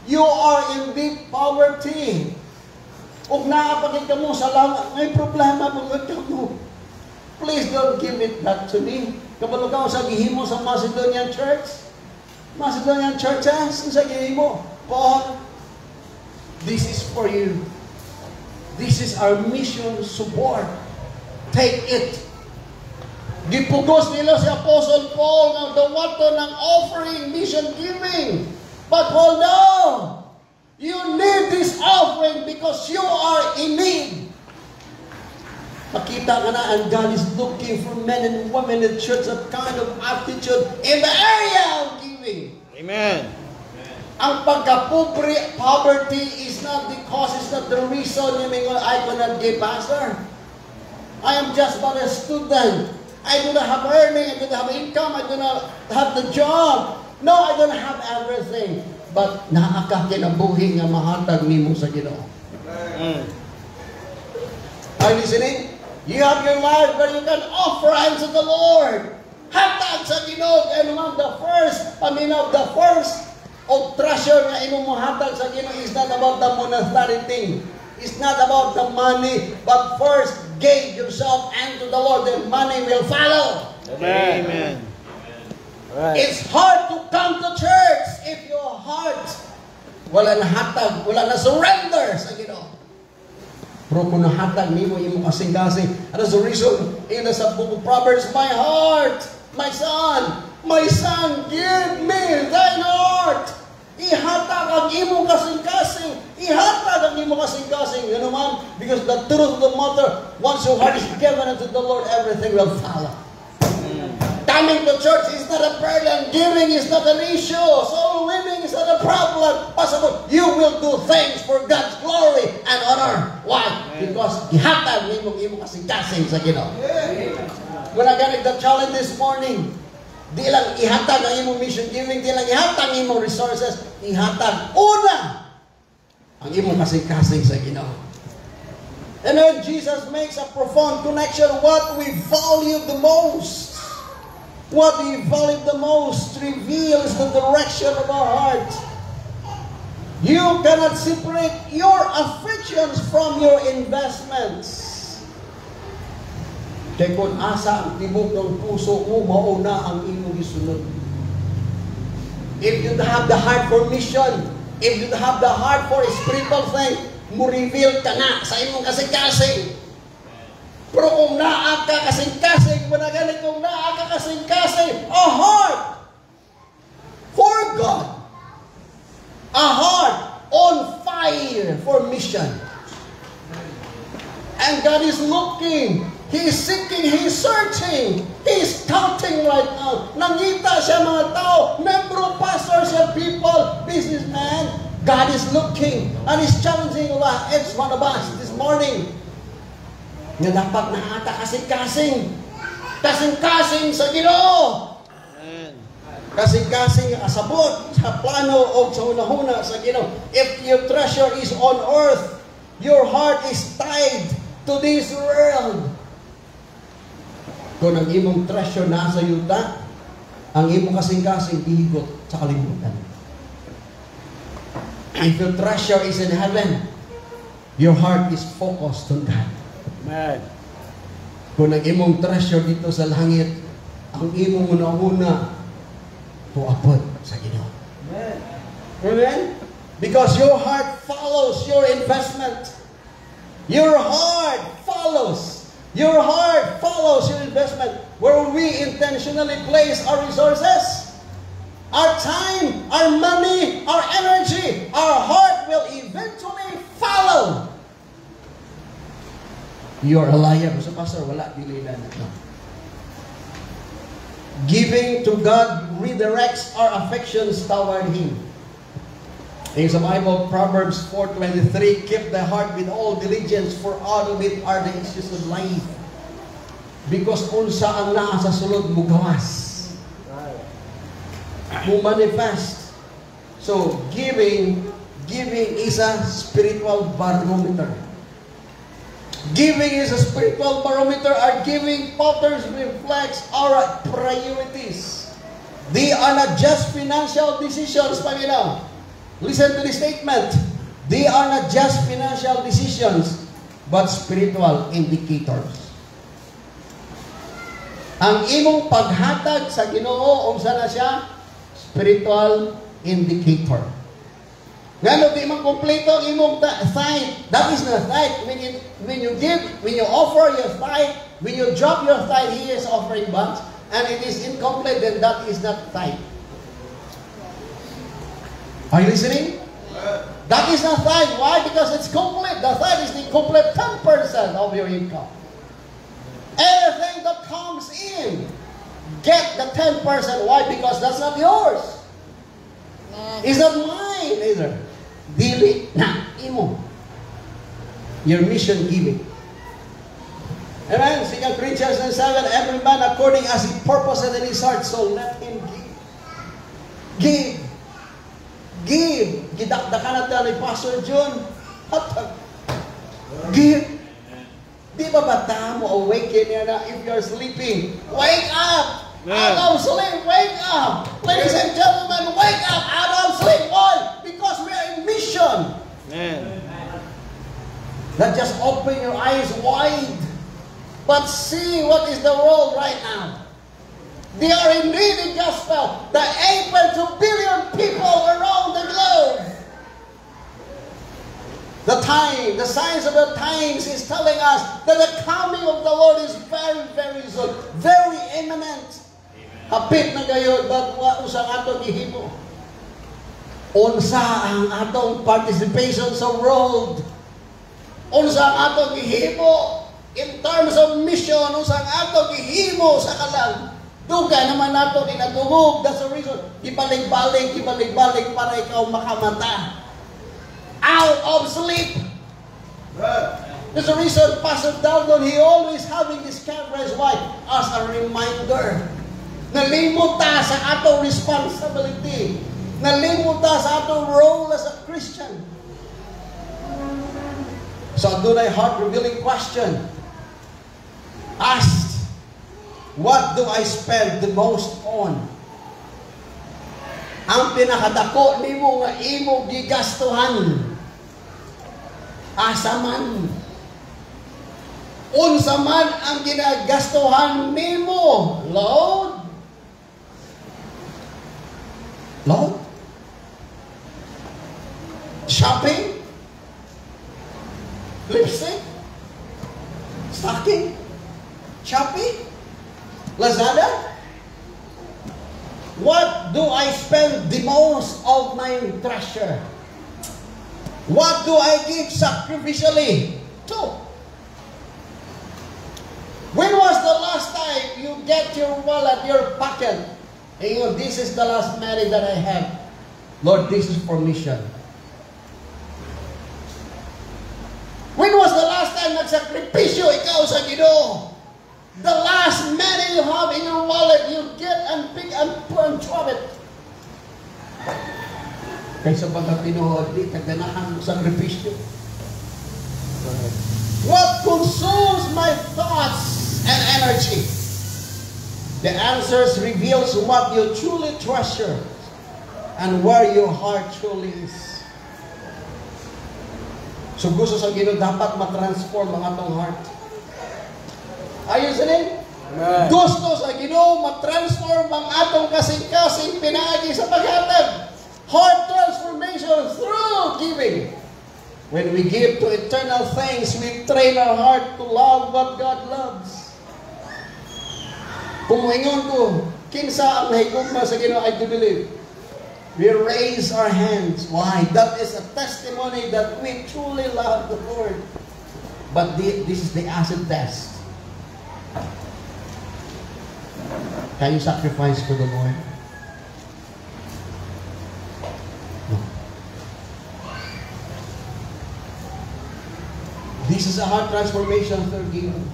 You are in deep poverty. Ug naapagid ka mo sa langat, may problema mga mo. Please don't give it back to me. Kapag ka sa gihimo sa Macedonian church, Macedonian churches, sa mo, Paul, this is for you. This is our mission support. Take it. Gipugos nila si Apostle Paul ng dawato ng offering, mission giving. But Paul, no! You need this offering because you are in need. Makita ka na, and God is looking for men and women in church that kind of attitude in the area of giving. Amen. Ang poverty is not the cause, it's not the reason you may go, I cannot give, Pastor. I am just but a student. I do not have earning, I do not have income, I do not have the job. No, I don't have everything. But naakakinabuhi nga mahatag nimo sa Ginoo. Are you listening? You have your life where you can offer unto the Lord. Hatag sa Ginoo, and the first of treasure nga imong hatag sa Ginoo is not about the monetary thing. It's not about the money, but first give yourself unto the Lord, then money will follow. Amen. Amen. Right. It's hard to come to church if your heart wala na hatag, wala na surrender sa Ginoo. Pero kung nahatag nimo imo kasing-kasing, and that's the reason in the book of Proverbs, my son, give me thine heart. Ihatag ang imo kasing-kasing. Ihatag ang imo kasing-kasing. You know, man? Because the truth of the matter, once your heart is given unto the Lord, everything will follow. Coming to church is not a burden. Giving is not an issue. Soul winning is not a problem. Possible, you will do things for God's glory and honor. Why? Because ihatag nimo imo kasing-kasing sa Ginoo. When I got the challenge this morning, di lang ihatag ang imong mission giving, di lang ihatag ang imong resources, ihatag una ang imong kasing-kasing sa Ginoo. And then Jesus makes a profound connection. What we value the most, what we value the most reveals the direction of our heart. You cannot separate your affections from your investments. Kaya kung asa ang tibok ng puso mo, mauna ang imong gisunod. If you have the heart for mission, if you have the heart for a spiritual thing, mo reveal ka na sa imong kasing-kasing. Pero kung naa ka kasing-kasing, managalit kung naa ka kasing-kasing, a heart for God, a heart on fire for mission. And God is looking, He is seeking, He is searching, He is counting right now. Nangita siya mga tao, membro, pastor siya, people, businessman. God is looking and is challenging each one of us this morning. Nga dapat naata kasing-kasing. Kasing-kasing sa Ginoo. Kasing-kasing asabot sa plano o sa hunahuna sa Ginoo. If your treasure is on earth, your heart is tied to this world. Kung ang imong treasure nasa yuta, ang imong kasing-kasing ihigot sa kalibutan. If your treasure is in heaven, your heart is focused on God. Amen. Kung ang imong treasure dito sa langit, ang imong una-una, tuapod sa Ginoo. Amen. Amen? Because your heart follows your investment. Your heart follows. Your heart follows your investment. Where we intentionally place our resources, our time, our money, our energy, our heart will eventually follow. You are a liar. So, Pastor, wala, dili na. No. Giving to God redirects our affections toward Him. In the Bible, Proverbs 4:23, keep the heart with all diligence, for out of it are the issues of life. Because unsa ang naa sa sulod mo gawas. Mo manifest. So, giving is a spiritual barometer. Giving is a spiritual barometer. Our giving patterns reflects our priorities. They are not just financial decisions, Panginoon. Listen to the statement. They are not just financial decisions, but spiritual indicators. Ang imong paghatag sa Ginoo, unsa na siya? spiritual indicator. Ngano di man kompleto ang imong tithe. That is not tithe. When you give, when you offer your tithe, when you drop your tithe, He is offering bunch, and it is incomplete, then that is not tithe. Are you listening? That is not tithe. Why? Because it's complete. The tithe is the complete 10% of your income. Everything that comes in, get the 10%. Why? Because that's not yours. It's not mine either. Dili na imo. Your mission giving. Amen. 2 Corinthians 7, every man according as he purposed in his heart, so let him give. Give. Give. Gidakdakan natin ni Pastor John. Give. Di ba bata mo awaken niya na if you're sleeping? Wake up! Out of sleep, wake up! Ladies and gentlemen, wake up out of sleep! Why? Because we are in mission. Amen. Not just open your eyes wide, but see what is the world right now. They are in reading gospel. The 8.2 billion people around the globe. The time, the signs of the times is telling us that the coming of the Lord is very, very soon. Very imminent. Hapit na kayo, but usang atong ihimo. Unsa ang atong participation sa world? Unsa ang atong ihimo in terms of mission? Unsa ang atong ihimo sa kalang? Duga naman nato dinadungog. That's the reason. Ibalik-balik para ikaw makamata. Out of sleep. There's a reason Pastor Daldon, he always having this conference. Why? As a reminder. Nalimot ta sa atong responsibility. Nalimot ta sa atong role as a Christian. So doon ay heart-revealing question. Asked, what do I spend the most on? Ang pinakadako nimo nga imo gigastuhan. Asa man. Unsa man ang ginagastuhan nimo, Lord? Lord? Shopping? Lipstick? Stocking? Shopee? Lazada? What do I spend the most of my treasure? What do I give sacrificially to? When was the last time you get your wallet, your pocket, and you know, this is the last money that I have. Lord, this is for mission. When was the last time nagsakripisyo ikaw sa Ginoo? The last money you have in your wallet, you get and pick and drop it. Kaysa pagkatinuod, di kaganahan ng sakripisyo. What consumes my thoughts and energy? The answers reveals what you truly treasure and where your heart truly is. So gusto sa Ginoo dapat ma-transform ang atong heart. Are you listening? Amen. Gusto sa Ginoo ma-transform ang atong kasing-kasing pinaagi sa paghatag. Heart transformation through giving. When we give to eternal things, we train our heart to love what God loves. Kung ingon ko, kinsa ang nahigugma sa Ginoo, I do believe. We raise our hands. Why? That is a testimony that we truly love the Lord. But this is the acid test. Can you sacrifice for the Lord? No. This is a heart transformation through giving.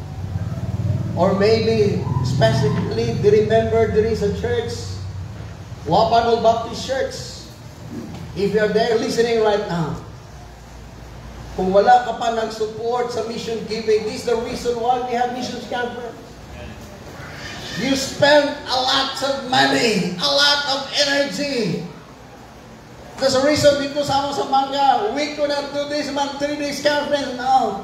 Or maybe, specifically, remember there is a church, Wapanol Baptist Church. If you're there listening right now, kung wala ka pa nag-support sa mission giving, this is the reason why we have missions conference. You spend a lot of money, a lot of energy. There's a reason dito sa Manga, we could not do this man 3 days conference. No.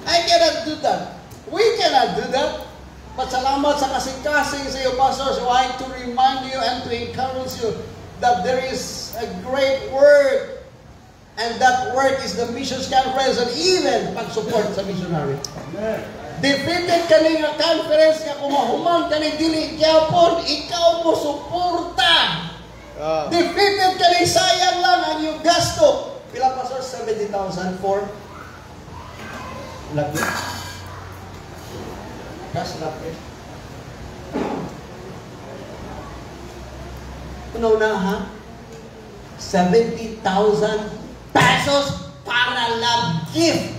I cannot do that. We cannot do that. Pasalamat sa kasing-kasing sa iyo, Pastor. So I like to remind you and to encourage you that there is a great work. And that work is the missions conference and even pag-support sa missionary. Defeated ka nga conference nga kumahuman ka ni dili gyapon, ikaw mo suporta. Defeated ka sayang lang ang iyong gasto. Pila, Pastor? 70,000 for lagi. Cash lagi. Ano na ha? 70,000 pesos para lang gift.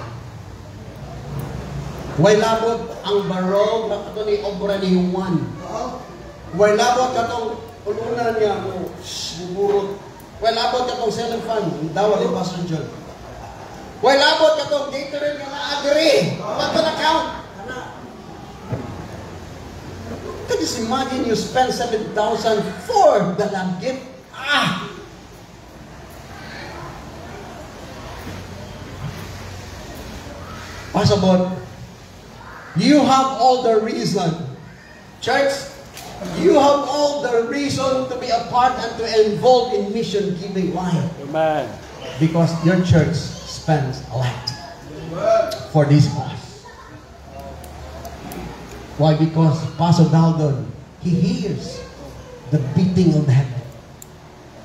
Way labot ang barog na kato ni obra ni Juan. Way labot katong ulunan niya mo buburot. Way labot katong selling fund. Dawa ni Pastor John. Way labot katong Gatorade nga na-agree. What an account? Can you imagine you spend 7,000 for the lamb gift? Pasabot, you have all the reason. Church, you have all the reason to be a part and to involve in mission giving. Why? Amen. Because your church spends a lot for this cause. Why? Because Pastor Daldon, he hears the beating of heaven.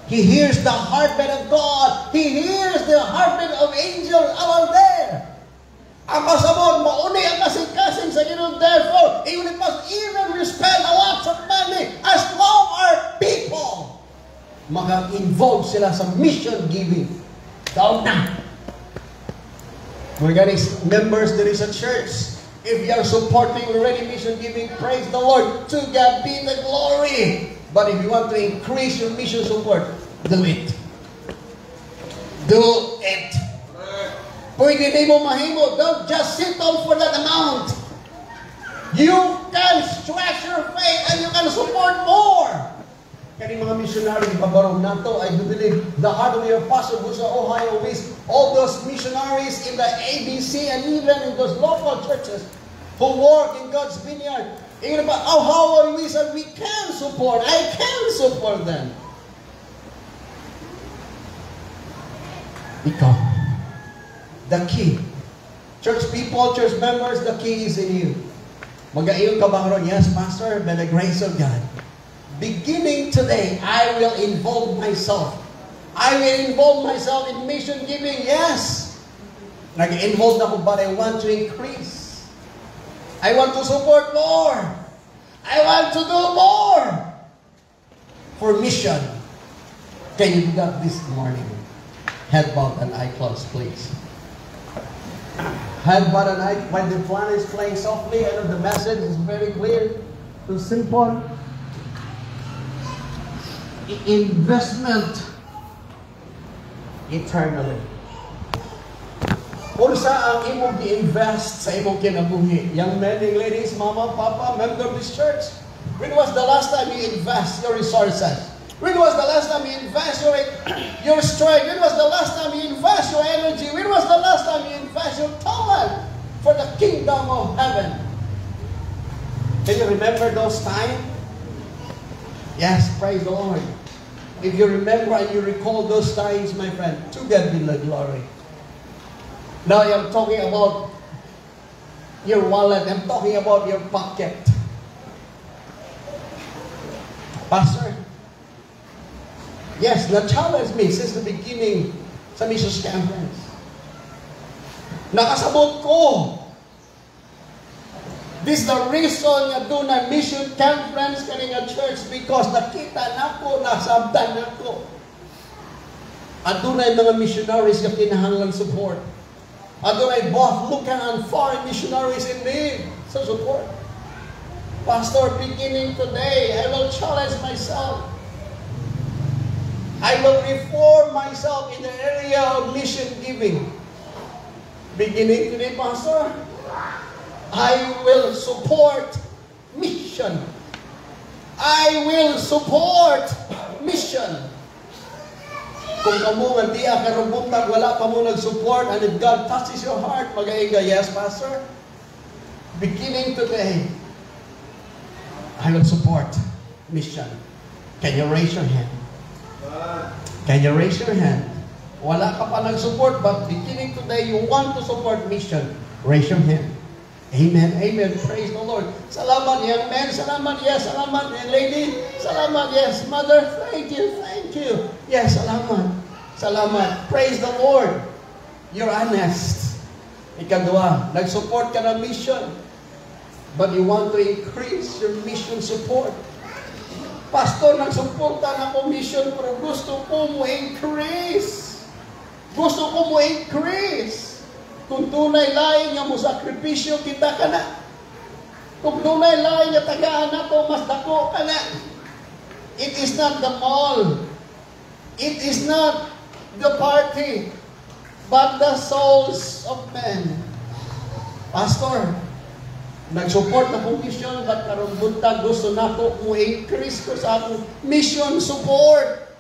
He hears the heartbeat of God. He hears the heartbeat of angels out there. Ang pasabot, mauni ang kasing-kasing sa Ginoo. Therefore, even we spend a lot of money, as long our people maka-involve sila sa mission giving. Down na. We're getting members there is a church. If you are supporting already mission giving, praise the Lord. To God be the glory. But if you want to increase your mission support, do it. Do it. Pwede di mo mahimo. Don't just sit down for that amount. You can stretch your faith and you can support more. Kaya mga missionary, babarong nato, I do believe the heart of your pastor who's sa Ohio West, all those missionaries in the ABC and even in those local churches who work in God's vineyard, even about how we said we can support. I can support them. Ikaw. The key. Church people, church members, the key is in you. Mag-ayon ka ba ron? Yes, Pastor, by the grace of God. Beginning today, I will involve myself. I will involve myself in mission giving. Yes. Nag-involve na ko, but I want to increase. I want to support more. I want to do more for mission. Can you do that this morning? Head bowed and eye closed, please. Head bowed and eye, when the plan is playing softly, I know the message is very clear, too simple. Investment eternally. Kung saan ang imong i-invest sa imong kinabuhi. Young men and ladies, mama, papa, member of this church, when was the last time you invest your resources? When was the last time you invest your strength? When was the last time you invest your energy? When was the last time you invest your talent for the kingdom of heaven? Can you remember those times? Yes, praise the Lord. If you remember and you recall those times, my friend, to God be the glory. Now I'm talking about your wallet. I'm talking about your pocket. Pastor, yes, na-challenge me since the beginning sa Missions Conference. Nakasabot ko. This is the reason nga doon na Mission Conference kani nga church because nakita nako, nasabdan nako. At doon ay mga missionaries nga kinahanglan support. At doon ay both local and foreign missionaries in need sa support. Pastor, beginning today, I will challenge myself. I will reform myself in the area of mission giving. Beginning today, Pastor, I will support mission. I will support mission. Kung kamo nga di akarubuntag, wala pa mo nag-support, and if God touches your heart, mag-aiga, yes, Pastor, beginning today, I will support mission. Can you raise your hand? Can you raise your hand? Wala ka pa nag-support, but beginning today, you want to support mission. Raise your hand. Amen, amen. Praise the Lord. Salamat, young man. Salamat, yes. Salamat, young lady. Salamat, yes. Mother, thank you, thank you. Yes, salamat. Salamat. Praise the Lord. You're honest. Ikadua, nag-support ka ng mission, but you want to increase your mission support. Pastor, nagsuporta na ko mission, pero gusto ko mo increase. Gusto ko mo increase. Kung tunay lain nga mo sakripisyo, kita ka na. Kung tunay lain nga tagaan na to, mas dako ka na. It is not the mall. It is not the party, but the souls of men. Pastor, nag-support na po mission, but karong buntag gusto na ko mo increase ko sa akong mission support.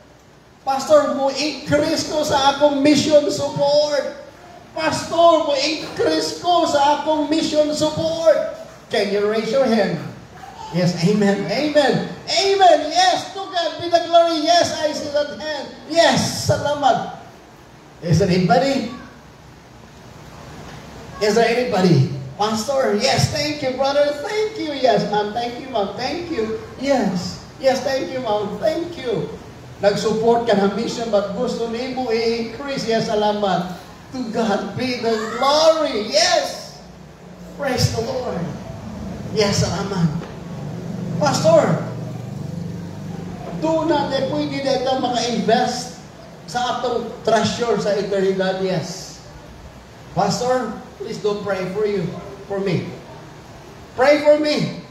Pastor, mo increase ko sa akong mission support. Pastor, mo increase ko sa akong mission support. Can you raise your hand? Yes, amen, amen, amen. Yes, to God be the glory. Yes, I see that hand. Yes, salamat. Is there anybody? Is there anybody? Pastor, yes, thank you, brother. Thank you. Yes, ma'am. Thank you, ma'am. Thank you. Yes. Yes, thank you, ma'am. Thank you. Nag-support ka ng mission, but gusto ni mo i-increase. Yes, salamat. To God be the glory. Yes. Praise the Lord. Yes, salamat. Pastor, doon natin pwede dito maka-invest sa atong treasure sa eternidad. Yes. Pastor, please don't pray for me. Pray for me.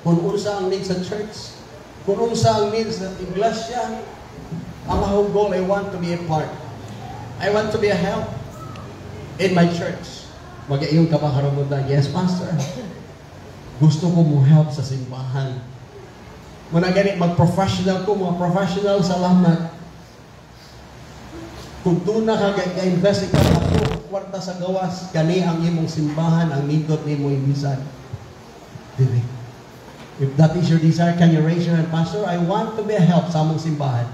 Kung unsa ang need sa church, kung unsa ang need sa iglesia, ang akong goal, I want to be a part. I want to be a help in my church. Mag-iyon ka ba karoon? Yes, Pastor. Gusto ko mo help sa simbahan. Muna ganit, mag-professional ko, mga professional, salamat. Kung doon na ka ga-invest ka ako, kwarta sa gawas, kani ang imong simbahan, ang nindot ni mo ibisan. Dili. If that is your desire, can you raise your hand? Pastor, I want to be a help sa among simbahan.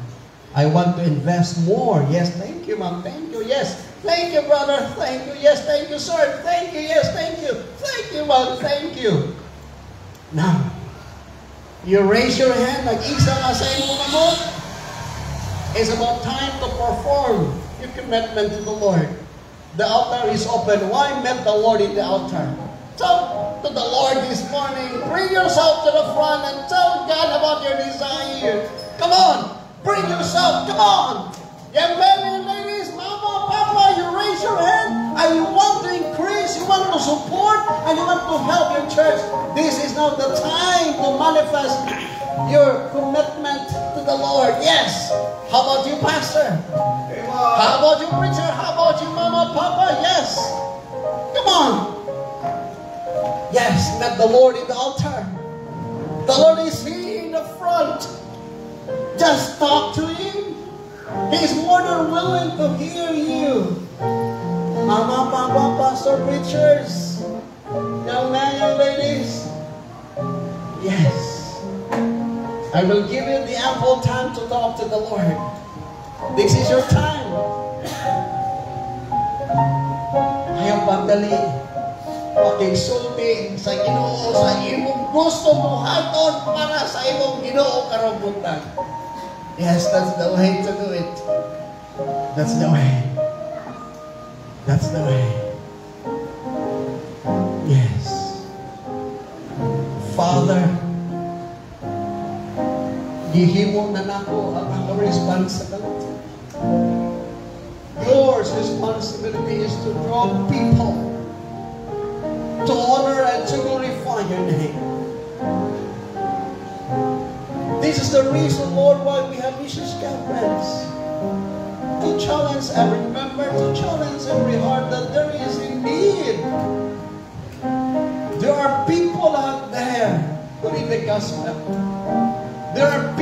I want to invest more. Yes, thank you, ma'am. Thank you. Yes. Thank you, brother. Thank you. Yes, thank you, sir. Thank you. Yes, thank you. Thank you, ma'am. Thank you. Now, you raise your hand like isa nga sa imong mo. It's about time to perform your commitment to the Lord. The altar is open. Why met the Lord in the altar? Talk to the Lord this morning. Bring yourself to the front and tell God about your desire. Come on. Bring yourself. Come on. Young men and ladies, mama, papa, you raise your hand and you want to increase, you want to support, and you want to help your church. This is not the time to manifest your commitment to the Lord. Yes. How about you, pastor? How about you, preacher? How about you, mama, papa? Yes. Come on. Yes, met the Lord in the altar. The Lord is here in the front. Just talk to Him. He's more than willing to hear you. Mama, papa, pastor, preachers, young men, young ladies. Yes. I will give you the ample time to talk to the Lord. This is your time. Ayaw pagdali. Pakigsulti sa Ginoo sa imong gusto mo hatod para sa imong Ginoo karong buntag. Yes, that's the way to do it. That's the way. That's the way. Yes. Father, gihimo na nako ang akong responsibility. Your responsibility is to draw people to honor and to glorify your name. This is the reason, Lord, why we have missions conference. To challenge every member, to challenge every heart that there is a need. There are people out there who need the gospel. There are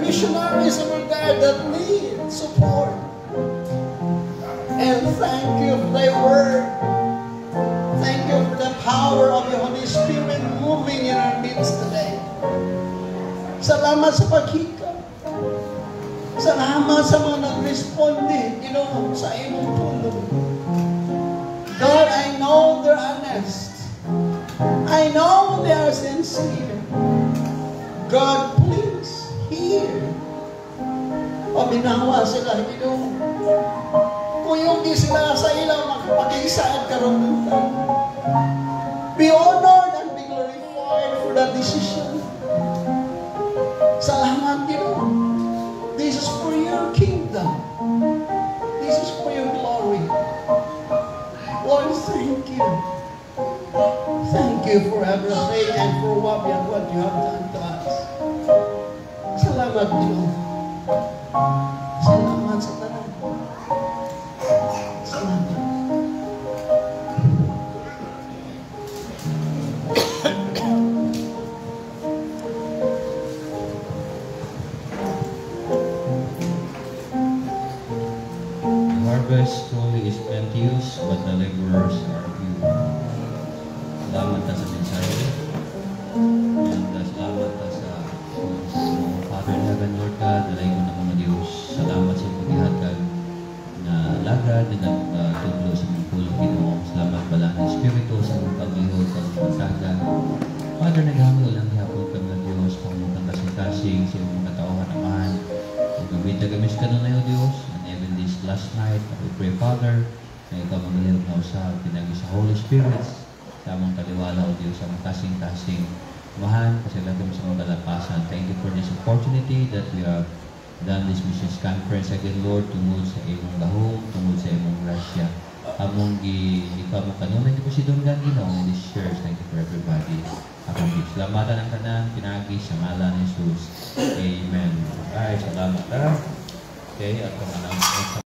missionaries over there that need support. And thank you for thy word. Thank you for the power of the Holy Spirit moving in our midst today. Salamat sa paghika. Salamat sa mga nag-responde, sa imong tulong. God, I know they're honest. I know they are sincere. God, please, hear. Pabinawa sila, kuyugi sila sa ilang makapag-isaad karunungan. Be honored and be glorified for that decision. Salamat, This is for your kingdom. This is for your glory. Lord, thank you. Thank you for everything and for what you have done to us. Salamat, Salamat sa tanan. Salamat. Harvest truly is plenteous, but the laborers are few. Salamat ta sa mensahe. And salamat ta sa Father in Heaven, Lord God, nalay ko na mga Diyos. Salamat sa paghihatag na lagad na nagtudlo sa mga pulong Ginoo. Salamat pala ng Espiritu sa mga paglihod sa mga pagkaga. Father, naghangol lang hapon ka mga Diyos kung mga kasing-kasing sa mga katauhan naman. Kung gabit na gamis ka na na Diyos, last night, we pray, Father, na ikaw maghilap na usap, pinagi sa Holy Spirit, sa among kaliwala o Diyos, sa among kasing-kasing mahan, kasi lagam sa mga kalapasan. Thank you for this opportunity that we have done this missions conference again, Lord, tungod sa imong gahong, tungod sa imong grasya. Among ikaw mo kanunay, hindi ko si Don Gandino in this church. Thank you for everybody. Akong Diyos. Salamatan ang kanang pinagi sa ngalan ni Jesus. Amen. Ay, salamat. Okay, at kung anong